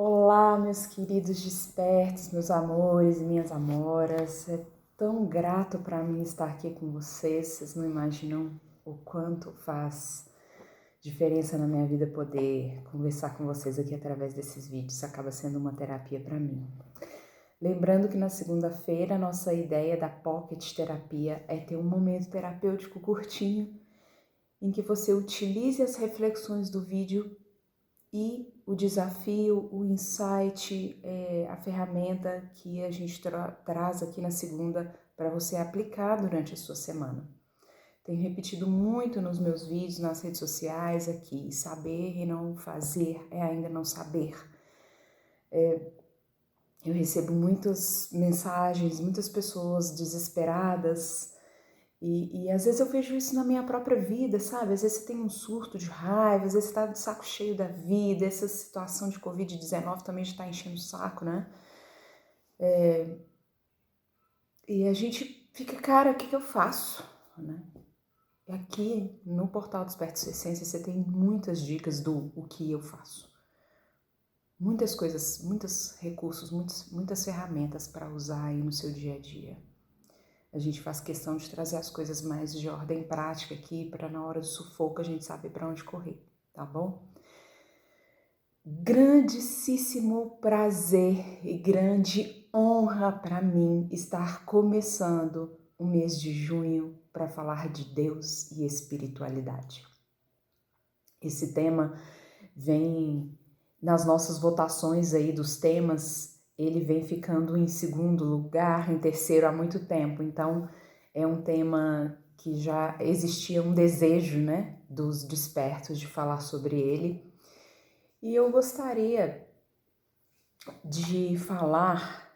Olá, meus queridos despertos, meus amores e minhas amoras. É tão grato para mim estar aqui com vocês. Vocês não imaginam o quanto faz diferença na minha vida poder conversar com vocês aqui através desses vídeos. Acaba sendo uma terapia para mim. Lembrando que na segunda-feira a nossa ideia da Pocket Terapia é ter um momento terapêutico curtinho em que você utilize as reflexões do vídeo e o desafio, o insight, a ferramenta que a gente traz aqui na segunda para você aplicar durante a sua semana. Tenho repetido muito nos meus vídeos, nas redes sociais aqui, saber e não fazer é ainda não saber. Eu recebo muitas mensagens, muitas pessoas desesperadas, e às vezes eu vejo isso na minha própria vida, sabe? Às vezes você tem um surto de raiva, às vezes você tá de saco cheio da vida, essa situação de Covid-19 também está enchendo o saco, né? E a gente fica, cara, o que eu faço? Né? E aqui no portal Desperte Sua Essência você tem muitas dicas do o que eu faço. Muitas coisas, muitos recursos, muitas ferramentas para usar aí no seu dia a dia. A gente faz questão de trazer as coisas mais de ordem prática aqui, para na hora do sufoco a gente saber para onde correr, tá bom? Grandíssimo prazer e grande honra para mim estar começando o mês de junho para falar de Deus e espiritualidade. Esse tema vem nas nossas votações aí dos temas, ele vem ficando em segundo lugar, em terceiro há muito tempo. Então, é um tema que já existia um desejo, né, dos despertos de falar sobre ele. E eu gostaria de falar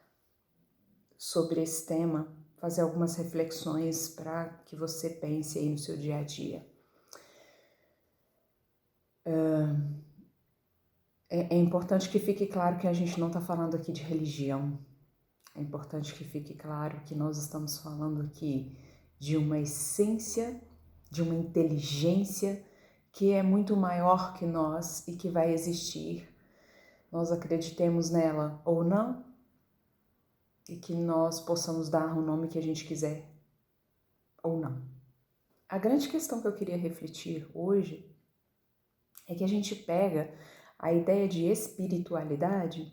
sobre esse tema, fazer algumas reflexões para que você pense aí no seu dia a dia. É importante que fique claro que a gente não está falando aqui de religião. É importante que fique claro que nós estamos falando aqui de uma essência, de uma inteligência que é muito maior que nós e que vai existir. Nós acreditemos nela ou não, e que nós possamos dar o nome que a gente quiser ou não. A grande questão que eu queria refletir hoje é que a gente pega a ideia de espiritualidade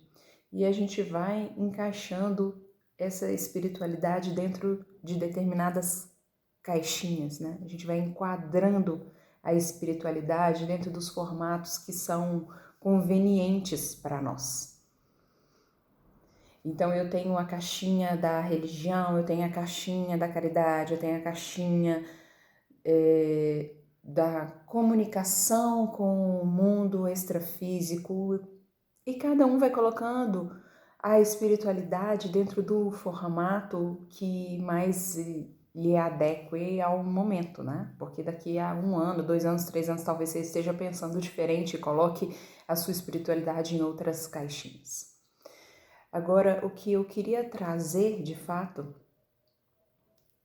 e a gente vai encaixando essa espiritualidade dentro de determinadas caixinhas, né? A gente vai enquadrando a espiritualidade dentro dos formatos que são convenientes para nós. Então eu tenho a caixinha da religião, eu tenho a caixinha da caridade, eu tenho a caixinha da comunicação com o mundo extrafísico, e cada um vai colocando a espiritualidade dentro do formato que mais lhe adeque ao momento, né? Porque daqui a 1 ano, 2 anos, 3 anos, talvez você esteja pensando diferente e coloque a sua espiritualidade em outras caixinhas. Agora, o que eu queria trazer, de fato,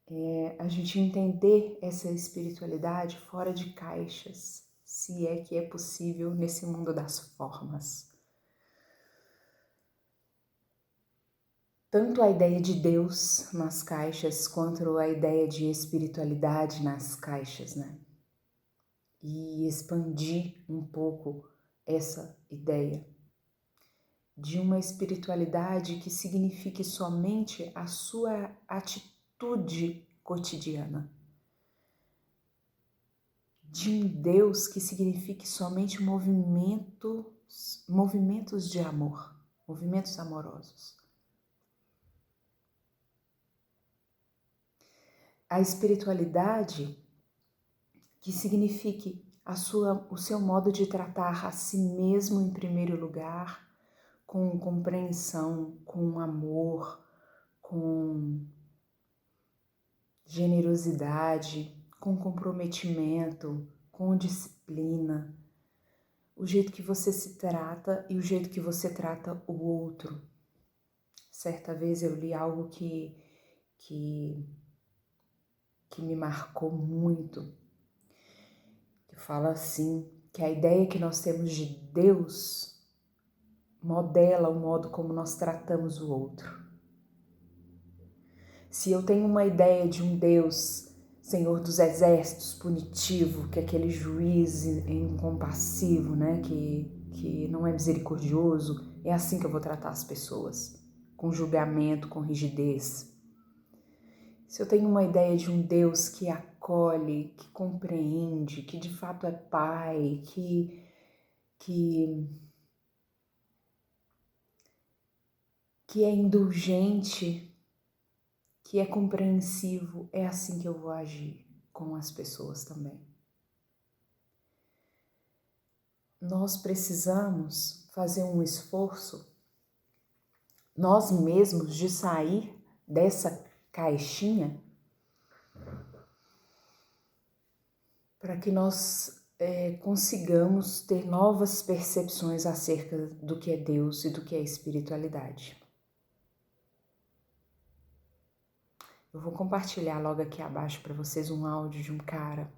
é a gente entender essa espiritualidade fora de caixas, se é que é possível nesse mundo das formas. Tanto a ideia de Deus nas caixas, quanto a ideia de espiritualidade nas caixas, né? E expandir um pouco essa ideia de uma espiritualidade que signifique somente a sua atitude cotidiana. De um Deus que signifique somente movimentos de amor, movimentos amorosos. A espiritualidade que signifique o seu modo de tratar a si mesmo em primeiro lugar, com compreensão, com amor, com generosidade, com comprometimento, com disciplina, o jeito que você se trata e o jeito que você trata o outro. Certa vez eu li algo que me marcou muito, que fala assim, que a ideia que nós temos de Deus modela o modo como nós tratamos o outro. Se eu tenho uma ideia de um Deus, Senhor dos Exércitos, punitivo, que é aquele juiz incompassivo, né, que não é misericordioso, é assim que eu vou tratar as pessoas, com julgamento, com rigidez. Se eu tenho uma ideia de um Deus que acolhe, que compreende, que de fato é pai, que é indulgente, que é compreensivo, é assim que eu vou agir com as pessoas também. Nós precisamos fazer um esforço, nós mesmos, de sair dessa caixinha para que nós consigamos ter novas percepções acerca do que é Deus e do que é espiritualidade. Eu vou compartilhar logo aqui abaixo para vocês um áudio de um cara.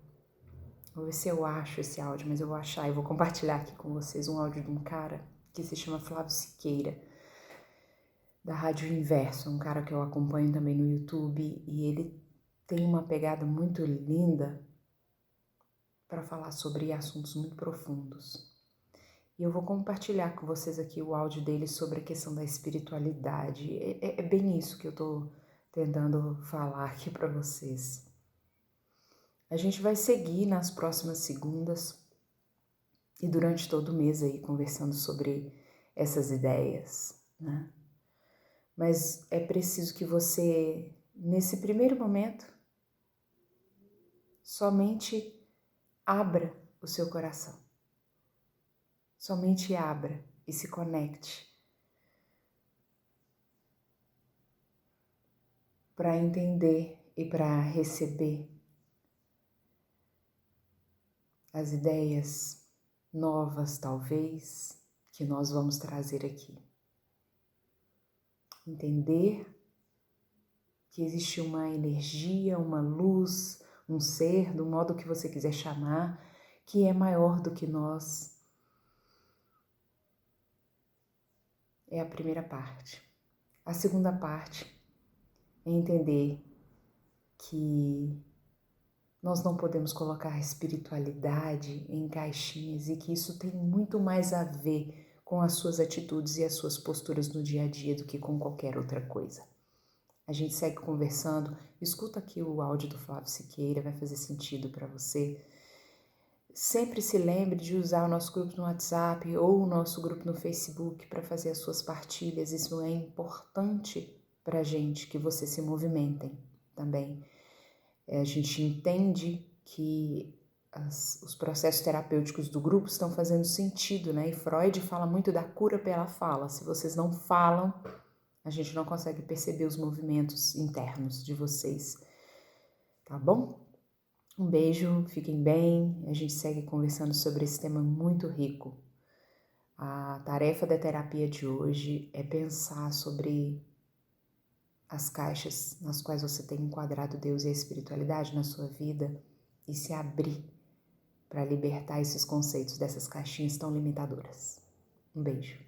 Vou ver se eu acho esse áudio, mas eu vou achar e vou compartilhar aqui com vocês um áudio de um cara que se chama Flávio Siqueira, da Rádio Inverso, um cara que eu acompanho também no YouTube, e ele tem uma pegada muito linda para falar sobre assuntos muito profundos. E eu vou compartilhar com vocês aqui o áudio dele sobre a questão da espiritualidade. É bem isso que eu tô tentando falar aqui para vocês. A gente vai seguir nas próximas segundas e durante todo o mês aí conversando sobre essas ideias, né? Mas é preciso que você, nesse primeiro momento, somente abra o seu coração. Somente abra e se conecte para entender e para receber as ideias novas, talvez, que nós vamos trazer aqui. Entender que existe uma energia, uma luz, um ser, do modo que você quiser chamar, que é maior do que nós. É a primeira parte. A segunda parte é entender que nós não podemos colocar a espiritualidade em caixinhas e que isso tem muito mais a ver com as suas atitudes e as suas posturas no dia a dia do que com qualquer outra coisa. A gente segue conversando, escuta aqui o áudio do Flávio Siqueira, vai fazer sentido para você. Sempre se lembre de usar o nosso grupo no WhatsApp ou o nosso grupo no Facebook para fazer as suas partilhas. Isso é importante para a gente, que vocês se movimentem também. A gente entende que os processos terapêuticos do grupo estão fazendo sentido, né? E Freud fala muito da cura pela fala. Se vocês não falam, a gente não consegue perceber os movimentos internos de vocês, tá bom? Um beijo, fiquem bem, a gente segue conversando sobre esse tema muito rico. A tarefa da terapia de hoje é pensar sobre as caixas nas quais você tem enquadrado Deus e a espiritualidade na sua vida e se abrir para libertar esses conceitos dessas caixinhas tão limitadoras. Um beijo.